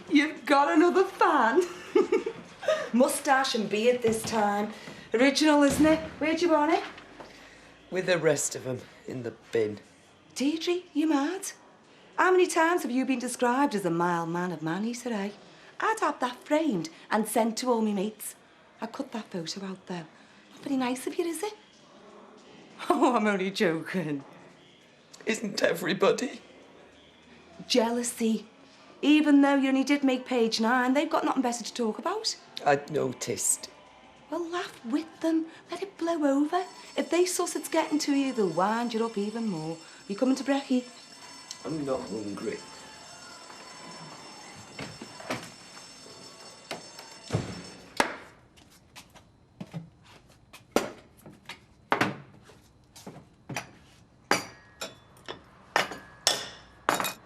You've got another fan. Moustache and beard this time. Original, isn't it? Where'd you want it? With the rest of them in the bin. Deirdre, you mad? How many times have you been described as a mild man of man-eater, eh? I'd have that framed and sent to all me mates. I'd cut that photo out, though. Not very nice of you, is it? Oh, I'm only joking. Isn't everybody? Jealousy. Even though you only did make page 9, they've got nothing better to talk about. I'd noticed. Well, laugh with them. Let it blow over. If they suss it's getting to you, they'll wind you up even more. You coming to brekkie? I'm not hungry.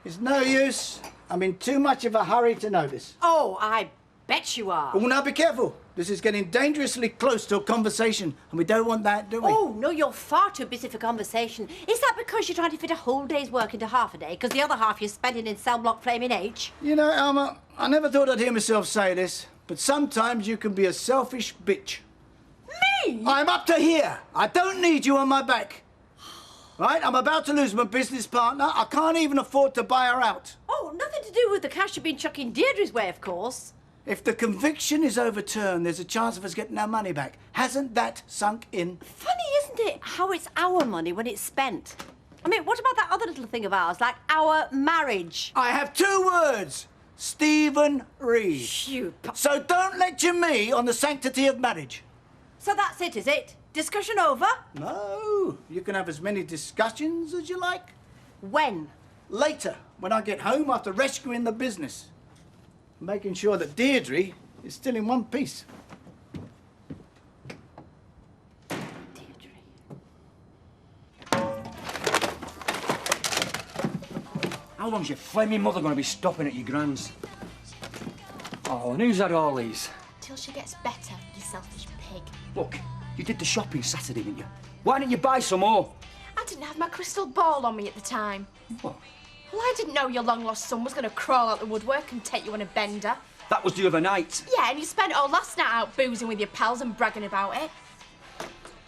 It's no use. I'm in too much of a hurry to notice. Oh, I bet you are. Oh, now be careful. This is getting dangerously close to a conversation, and we don't want that, do we? Oh, no, you're far too busy for conversation. Is that because you're trying to fit a whole day's work into half a day, because the other half you're spending in cell block flaming H? You know, Alma, I never thought I'd hear myself say this, but sometimes you can be a selfish bitch. Me? I'm up to here. I don't need you on my back. Right? I'm about to lose my business partner. I can't even afford to buy her out. Oh, nothing to do with the cash you've been chucking Deirdre's way, of course. If the conviction is overturned, there's a chance of us getting our money back. Hasn't that sunk in? Funny, isn't it, how it's our money when it's spent? I mean, what about that other little thing of ours, like our marriage? I have 2 words. Stephen Reed. You... So don't lecture me on the sanctity of marriage. So that's it, is it? Discussion over? No, you can have as many discussions as you like. When? Later, when I get home after rescuing the business. Making sure that Deirdre is still in one piece. Deirdre. How long's your flaming mother going to be stopping at your grand's? Oh, and who's had all these? Till she gets better, you selfish pig. Look, you did the shopping Saturday, didn't you? Why didn't you buy some more? I didn't have my crystal ball on me at the time. What? Well, I didn't know your long-lost son was going to crawl out the woodwork and take you on a bender. That was the other night. Yeah, and you spent all last night out boozing with your pals and bragging about it.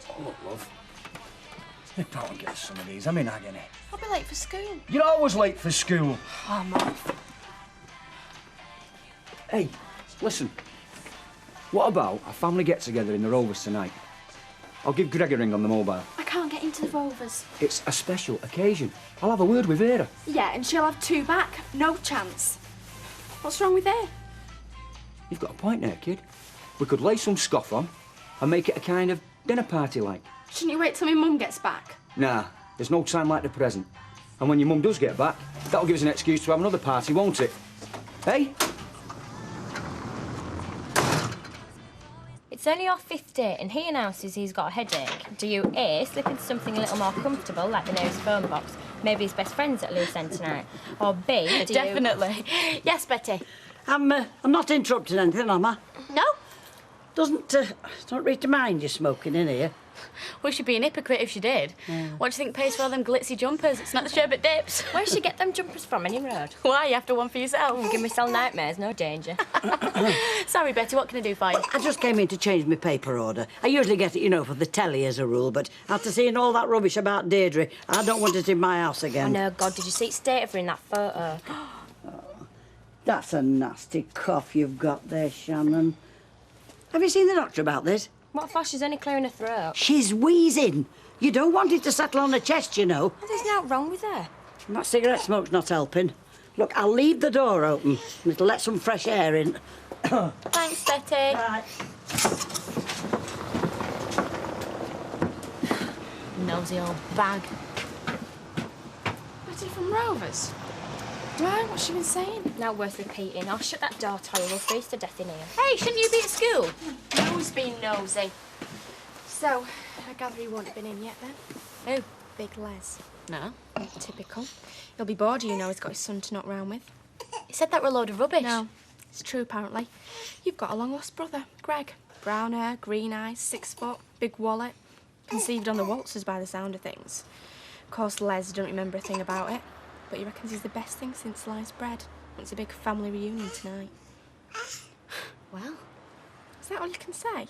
Oh, look, love. Nip out and get some of these. I'm in agony. I'll be late for school. You're always late for school. I'm off. Hey, listen. What about a family get-together in the Rovers tonight? I'll give Greg a ring on the mobile. I can't get into the Rovers. It's a special occasion. I'll have a word with Vera. Yeah, and she'll have 2 back. No chance. What's wrong with her? You've got a point there, kid. We could lay some scoff on and make it a kind of dinner party like. Shouldn't you wait till my mum gets back? Nah, there's no time like the present. And when your mum does get back, that'll give us an excuse to have another party, won't it? Hey? It's only our 5th date and he announces he's got a headache. Do you A, slip into something a little more comfortable, like the nearest phone box, maybe his best friend's at loose end tonight? Or B, do you... Definitely. Yes, Betty. I'm not interrupting anything, am I? No? Don't read to mind you smoking in here. Well, she'd be an hypocrite if she did. Yeah. What do you think pays for all them glitzy jumpers? It's not the sherbet dips. Where'd she get them jumpers from, any road? Why? You after one for yourself? Give myself nightmares, no danger. Sorry, Betty, what can I do for you? I just came in to change my paper order. I usually get it, for the telly as a rule, but after seeing all that rubbish about Deirdre, I don't want it in my house again. Oh, no, God, did you see the state of her in that photo? That's a nasty cough you've got there, Shannon. Have you seen the doctor about this? What for? She's only clearing her throat. She's wheezing. You don't want it to settle on her chest, Oh, there's nothing wrong with her. That cigarette smoke's not helping. Look, I'll leave the door open. It'll let some fresh air in. Thanks, Betty. Right. Nosy old bag. Betty from Rovers? Right, what's she been saying? Not worth repeating. I'll shut that door, Tori. We'll freeze to death in here. Hey, shouldn't you be at school? Who's been nosy? So, I gather he won't have been in yet then? Who? Big Les. No. Typical. He'll be bored, he's got his son to knock round with. He said that were a load of rubbish. No, it's true apparently. You've got a long-lost brother, Greg. Brown hair, green eyes, 6 foot, big wallet. Conceived on the waltzers by the sound of things. Of course, Les don't remember a thing about it, but he reckons he's the best thing since sliced bread. It's a big family reunion tonight. Well, Is that all you can say?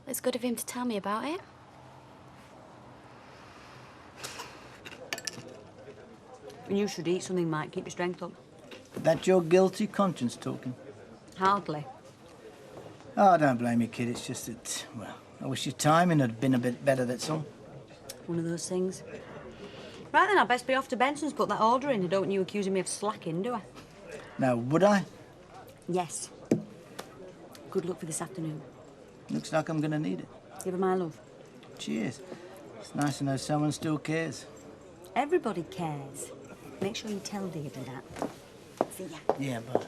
it's good of him to tell me about it. And you should eat something, Mike. Keep your strength up. That your guilty conscience talking? Hardly. Oh, I don't blame you, kid. It's just that, well, I wish your timing had been a bit better, that's all. One of those things. Right then, I'd best be off to Benson's, put that order in. I don't want you accusing me of slacking, do I? Now, would I? Yes. Good luck for this afternoon. Looks like I'm gonna need it. Give her my love. Cheers. It's nice to know someone still cares. Everybody cares. Make sure you tell Deirdre that. See ya. Yeah, but...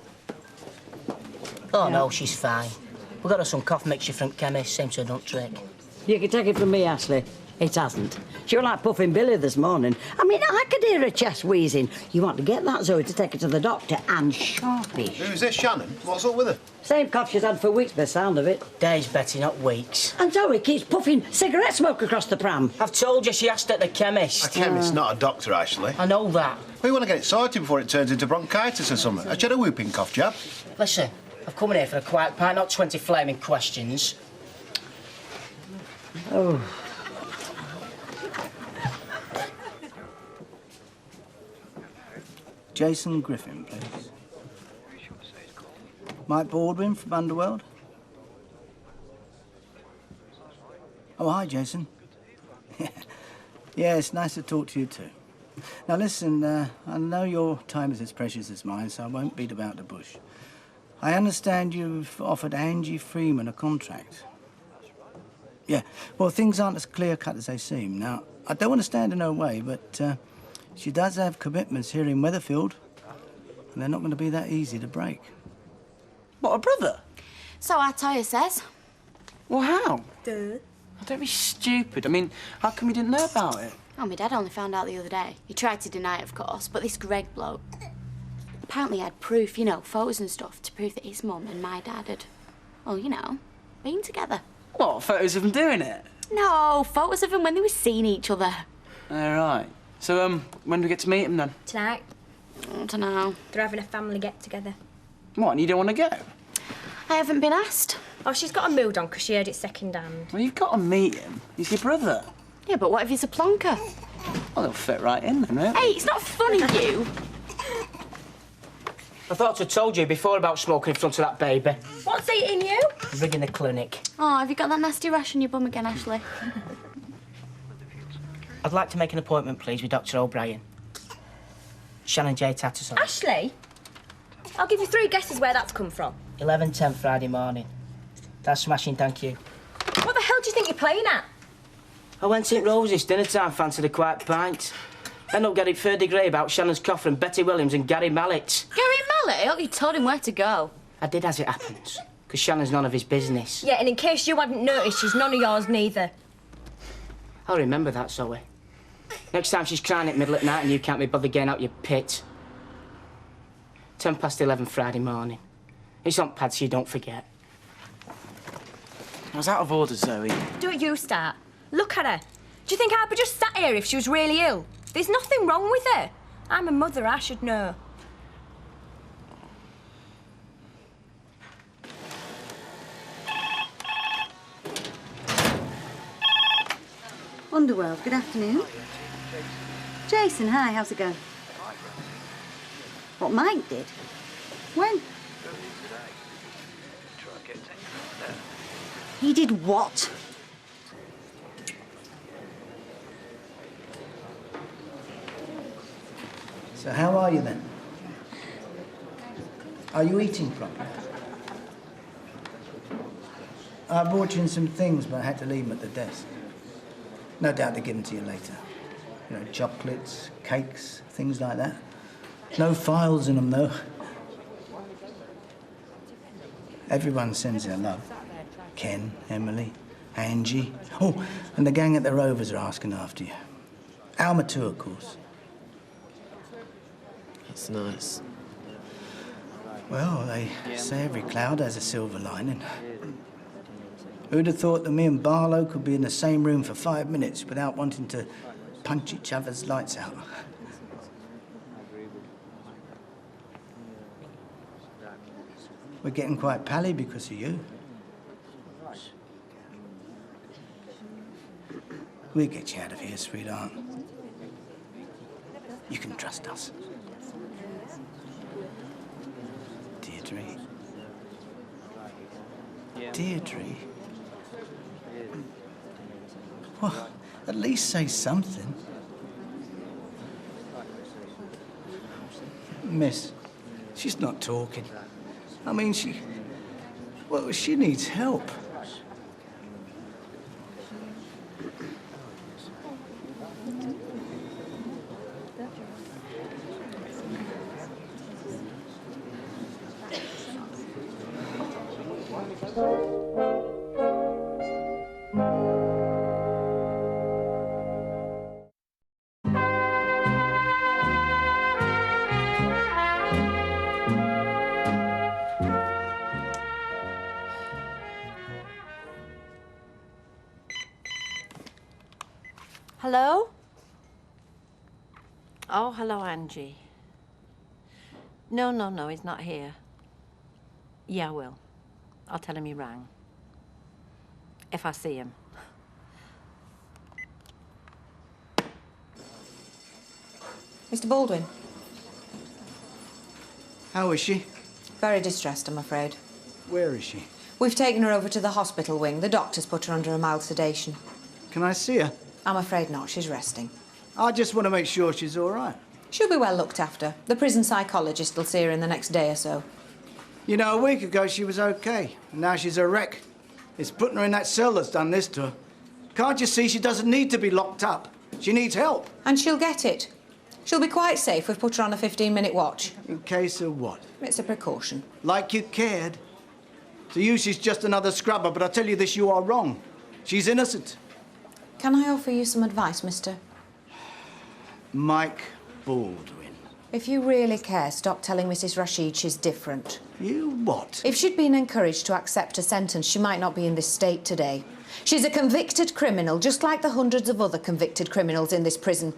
Oh, no, she's fine. We got her some cough mixture from chemist, seems to have done trick. You can take it from me, Ashley. It hasn't. She was like Puffin Billy this morning. I mean, I could hear her chest wheezing. You want to get that Zoe to take her to the doctor, and sharpish. Who's this, Shannon? What's up with her? Same cough she's had for weeks, by the sound of it. Days, Betty, not weeks. And Zoe keeps puffing cigarette smoke across the pram. I've told you she asked at the chemist. A chemist, not a doctor, Ashley. I know that. We want to get it sorted before it turns into bronchitis or something. Has she had a whooping cough jab? Listen, I've come in here for a quiet pint, not 20 flaming questions. Oh. Jason Griffin, please. Mike Baldwin from Underworld. Oh, hi, Jason. Yeah, it's nice to talk to you too. Now listen, I know your time is as precious as mine, so I won't beat about the bush. I understand you've offered Angie Freeman a contract. Yeah, well, things aren't as clear-cut as they seem. Now, I don't want to stand in her way, but she does have commitments here in Weatherfield, and they're not going to be that easy to break. What, a brother? So our Toya says. Well, how? Oh, don't be stupid. I mean, how come you didn't know about it? Oh, my dad only found out the other day. He tried to deny it, of course, but this Greg bloke apparently had proof, you know, photos and stuff, to prove that his mum and my dad had, well, you know, been together. What, photos of them doing it? No, photos of them when they were seeing each other. All right. So, when do we get to meet them then? Tonight. I don't know. They're having a family get-together. What, and you don't want to go? I haven't been asked. Oh, she's got a mood on because she heard it second-hand. Well, you've got to meet him. He's your brother. Yeah, but what if he's a plonker? Well, they'll fit right in then, won't they? Hey, it's not funny, you. I thought I told you before about smoking in front of that baby. What's eating you? Rigging the clinic. Oh, have you got that nasty rash on your bum again, Ashley? I'd like to make an appointment, please, with Dr. O'Brien. Shannon J. Tatterson. Ashley? I'll give you 3 guesses where that's come from. 11:10 Friday morning. That's smashing, thank you. What the hell do you think you're playing at? I went St. Rosie's dinner time, fancied a quiet pint. End up getting 3rd degree about Shannon's cough from Betty Williams and Gary Mallet. Gary Mallet? I hope you told him where to go. I did as it happens, because Shannon's none of his business. Yeah, and in case you hadn't noticed, she's none of yours neither. I'll remember that, Zoe. Next time she's crying at middle at night and you can't be bothered getting out your pit. 11:10 Friday morning. It's on pad so you don't forget. I was out of order, Zoe. Don't you start. Look at her. Do you think I'd be just sat here if she was really ill? There's nothing wrong with her. I'm a mother, I should know. Underworld, good afternoon. Jason, hi, how's it going? What Mike did? When? He did what? So how are you then? Are you eating properly? I brought you in some things, but I had to leave them at the desk. No doubt they'll give them to you later. You know, chocolates, cakes, things like that. No files in them, though. Everyone sends their love. Ken, Emily, Angie. Oh, and the gang at the Rovers are asking after you. Alma too, of course. That's nice. Well, they say every cloud has a silver lining. Who'd have thought that me and Barlow could be in the same room for 5 minutes without wanting to punch each other's lights out? We're getting quite pally because of you. We'll get you out of here, sweetheart. You can trust us. Deirdre. Deirdre? Well, at least say something. Miss, she's not talking. I mean, she needs help. Hello? Oh, hello, Angie. No, he's not here. Yeah, I will. I'll tell him you rang. If I see him. Mr. Baldwin. How is she? Very distressed, I'm afraid. Where is she? We've taken her over to the hospital wing. The doctor's put her under a mild sedation. Can I see her? I'm afraid not. She's resting. I just want to make sure she's all right. She'll be well looked after. The prison psychologist will see her in the next day or so. You know, a week ago she was okay, and now she's a wreck. It's putting her in that cell that's done this to her. Can't you see she doesn't need to be locked up? She needs help. And she'll get it. She'll be quite safe. We've put her on a 15-minute watch. In case of what? It's a precaution. Like you cared. To you, she's just another scrubber, but I tell you this, you are wrong. She's innocent. Can I offer you some advice, mister? Mike Baldwin. If you really care, stop telling Mrs. Rashid she's different. You what? If she'd been encouraged to accept a sentence, she might not be in this state today. She's a convicted criminal, just like the hundreds of other convicted criminals in this prison.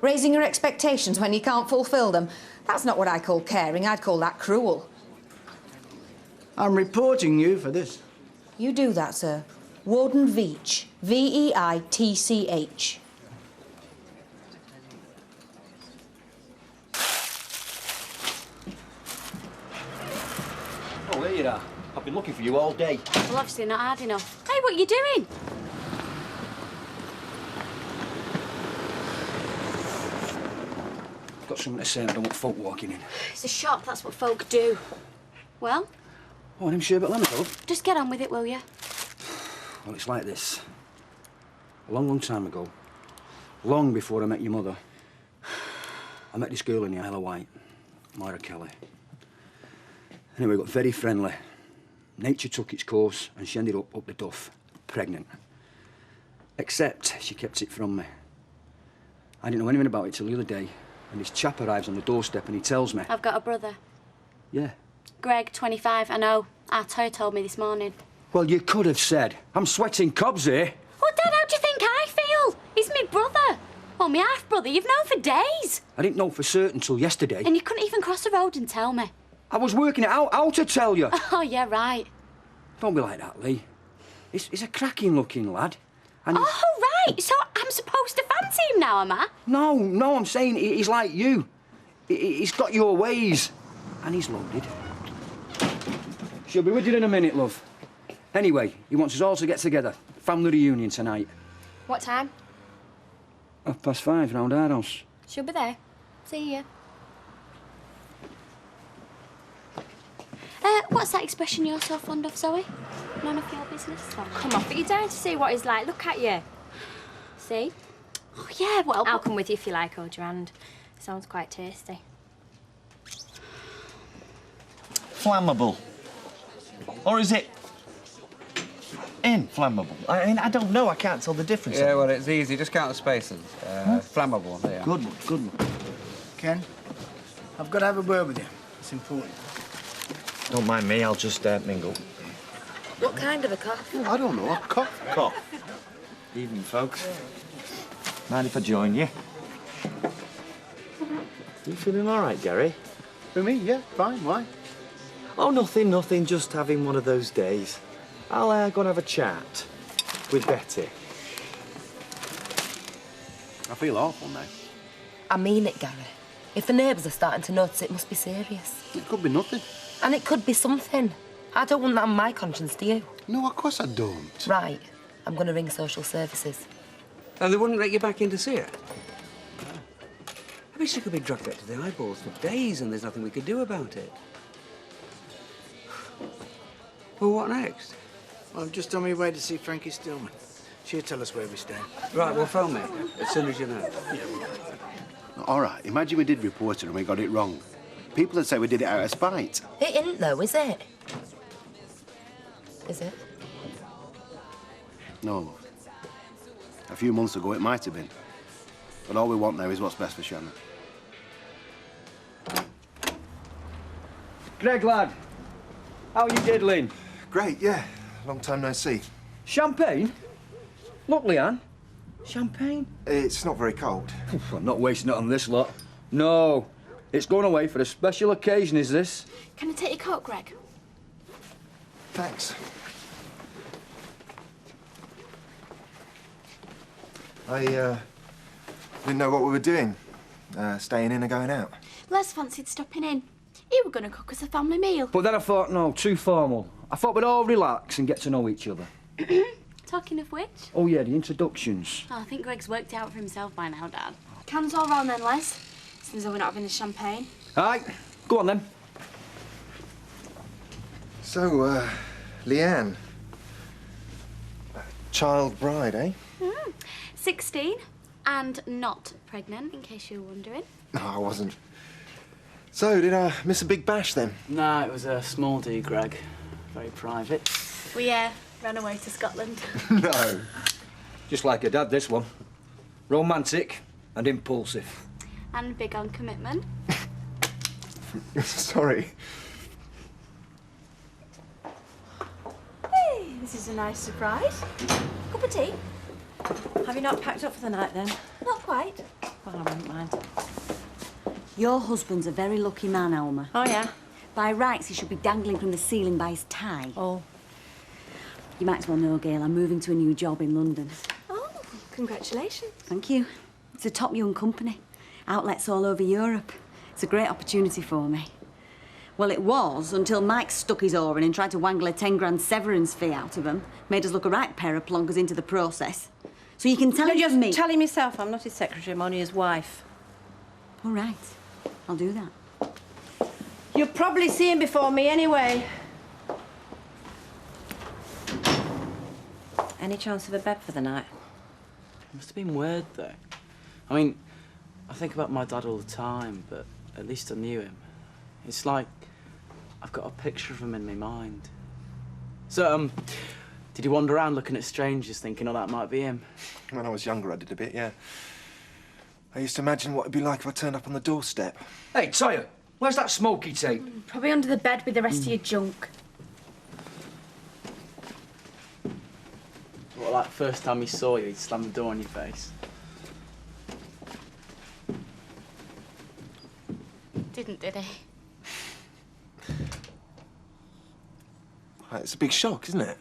Raising her expectations when you can't fulfil them, that's not what I call caring. I'd call that cruel. I'm reporting you for this. You do that, sir. Warden Veitch. V-E-I-T-C-H. Oh, here you are. I've been looking for you all day. Well, obviously not hard enough. Hey, what are you doing? I've got something to say and I don't want folk walking in. It's a shop, that's what folk do. Well? Oh, and I'm sure about lemons, love. Just get on with it, will you? Well, it's like this. A long, long time ago, long before I met your mother, I met this girl in the Isle of Wight, Moira Kelly. Anyway, we got very friendly. Nature took its course and she ended up the duff, pregnant. Except she kept it from me. I didn't know anything about it till the other day, and this chap arrives on the doorstep and he tells me... I've got a brother. Yeah. Greg, 25, I know. Arto told me this morning. Well, you could have said. I'm sweating cobs here. Well, Dad, how do you think I feel? He's my brother. Well, my half-brother, you've known for days. I didn't know for certain till yesterday. And you couldn't even cross the road and tell me. I was working it out how to tell you. Oh, yeah, right. Don't be like that, Lee. He's a cracking-looking lad. And oh, right. So I'm supposed to fancy him now, am I? No, I'm saying he's like you. He's got your ways. And he's loaded. She'll be with you in a minute, love. Anyway, he wants us all to get together. Family reunion tonight. What time? 5:30 round our house. She'll be there. See ya. What's that expression you're so fond of, Zoe? None of your business? Oh. Come off it, you're down to see what he's like. Look at you. See? Oh, yeah, well... I'll come with you if you like, hold your hand. Sounds quite tasty. Flammable. Or is it inflammable? I mean, I don't know. I can't tell the difference. Yeah, well, it's easy. Just count the spaces. Flammable, there. Good one, good one. Ken, I've got to have a word with you. It's important. Don't mind me. I'll just mingle. What kind of a cough? Oh, I don't know. A cough. Cough. Evening, folks. Mind if I join you? You feeling all right, Gary? For me, yeah, fine. Why? Oh, nothing. Just having one of those days. I'll go and have a chat with Betty. I feel awful now. I mean it, Gary. If the neighbours are starting to notice, it must be serious. It could be nothing. And it could be something. I don't want that on my conscience, do you? No, of course I don't. Right. I'm going to ring social services. And they wouldn't let you back in to see her? I mean, she could be drugged up to the eyeballs for days and there's nothing we could do about it. Well, what next? Well, I'm just on my way to see Frankie Stillman. She'll tell us where we stand. Right, we'll phone it as soon as you know. All right, imagine we did report her and we got it wrong. People would say we did it out of spite. It isn't, though, is it? Is it? No, love. A few months ago, it might have been. But all we want now is what's best for Shannon. Greg, lad. How you diddling? Great, yeah. Long time no see. Champagne? Look, Leanne. Champagne? It's not very cold. I'm not wasting it on this lot. No. It's going away for a special occasion, is this? Can I take your coat, Greg? Thanks. I didn't know what we were doing. Staying in or going out. Les fancied stopping in. He were going to cook us a family meal. But then I thought, no, too formal. I thought we'd all relax and get to know each other. Talking of which? Oh, yeah, the introductions. Oh, I think Greg's worked it out for himself by now, Dad. Cans all round then, Les. Seems though we're not having the champagne. All right, go on then. So, Leanne. Child bride, eh? 16 and not pregnant, in case you were wondering. No, I wasn't. So, did I miss a big bash then? Nah, it was a small D, Greg. Very private. We ran away to Scotland. No. Just like your dad, this one. Romantic and impulsive. And big on commitment. Sorry. Hey, this is a nice surprise. Cup of tea? Have you not packed up for the night, then? Not quite. Well, I wouldn't mind. Your husband's a very lucky man, Elmer. Oh, yeah? By rights, he should be dangling from the ceiling by his tie. Oh. You might as well know, Gail, I'm moving to a new job in London. Oh, congratulations. Thank you. It's a top young company. Outlets all over Europe. It's a great opportunity for me. Well, it was until Mike stuck his oar in and tried to wangle a 10 grand severance fee out of him. Made us look a right pair of plonkers into the process. So you can tell him just me. tell him yourself I'm not his secretary, I'm only his wife. All right. I'll do that. You'll probably see him before me anyway. Any chance of a bed for the night? It must have been weird, though. I mean, I think about my dad all the time, but at least I knew him. It's like I've got a picture of him in my mind. So, did you wander around looking at strangers thinking, oh, that might be him? When I was younger, I did a bit, yeah. I used to imagine what it'd be like if I turned up on the doorstep. Hey, Toya, where's that smoky tape? Probably under the bed with the rest of your junk. What, like, first time he saw you, he'd slam the door in your face? Did he? It's a big shock, isn't it?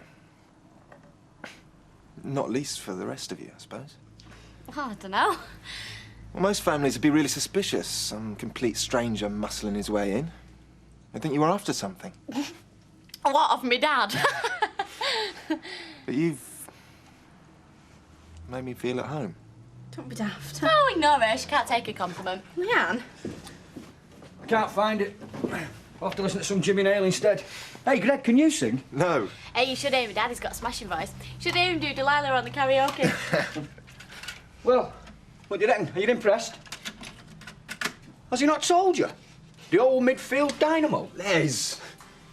Not least for the rest of you, I suppose. Oh, I don't know. Well, most families would be really suspicious. Some complete stranger muscling his way in. They'd think you were after something. What, of me dad? But you've made me feel at home. Don't be daft. Oh, ignore her. She can't take a compliment. Leanne? I can't find it. I'll have to listen to some Jimmy Nail instead. Hey, Greg, can you sing? No. Hey, you should hear me. Daddy's got a smashing voice. You should hear him do Delilah on the karaoke. Well, what do you reckon? Are you impressed? Has he not told you? The old midfield dynamo. Les!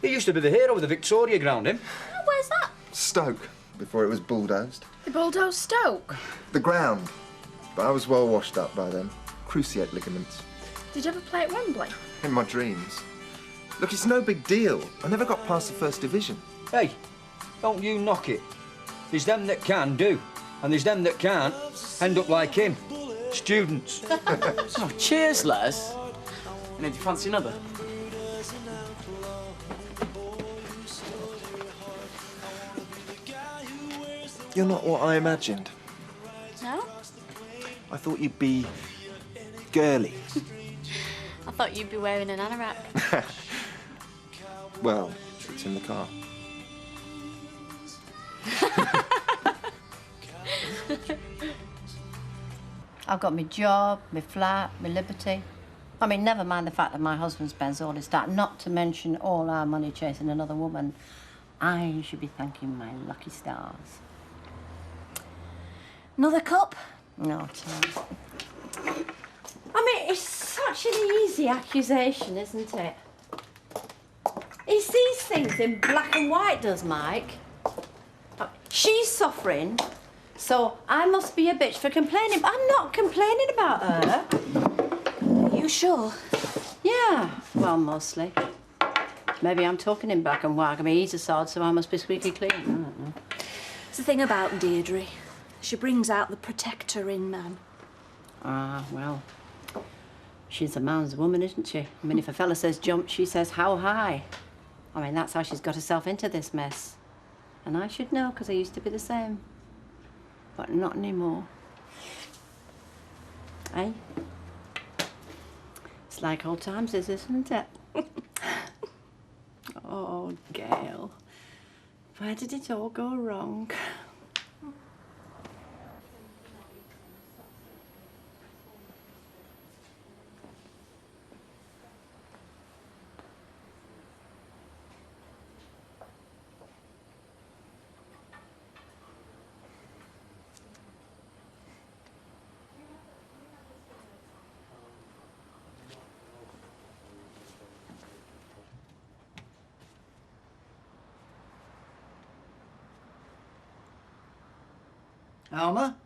He used to be the hero of the Victoria ground, him. Oh, where's that? Stoke, before it was bulldozed. The bulldoze Stoke? The ground. But I was well washed up by then. Cruciate ligaments. Did you ever play at Wembley? In my dreams. Look, it's no big deal. I never got past the first division. Hey, don't you knock it. There's them that can do, and there's them that can't end up like him. Students. Oh, cheers, Les. And did you fancy another? You're not what I imagined. No? I thought you'd be girly. I thought you'd be wearing an anorak. Well, it's in the car. I've got my job, my flat, my liberty. I mean, never mind the fact that my husband spends all his time, not to mention all our money chasing another woman. I should be thanking my lucky stars. Another cup? No, Tom. I mean, it's such an easy accusation, isn't it? He sees things in black and white, does Mike? She's suffering, so I must be a bitch for complaining. But I'm not complaining about her. Are you sure? Yeah, well, mostly. Maybe I'm talking in black and white. I mean, he's a sod, so I must be squeaky clean. I don't know. It's the thing about Deirdre. She brings out the protector in man. Ah, well, she's a man's woman, isn't she? I mean, if a fella says jump, she says how high. I mean, that's how she's got herself into this mess. And I should know, because I used to be the same. But not anymore. Eh? It's like old times, isn't it? Oh, Gail. Where did it all go wrong? Alma?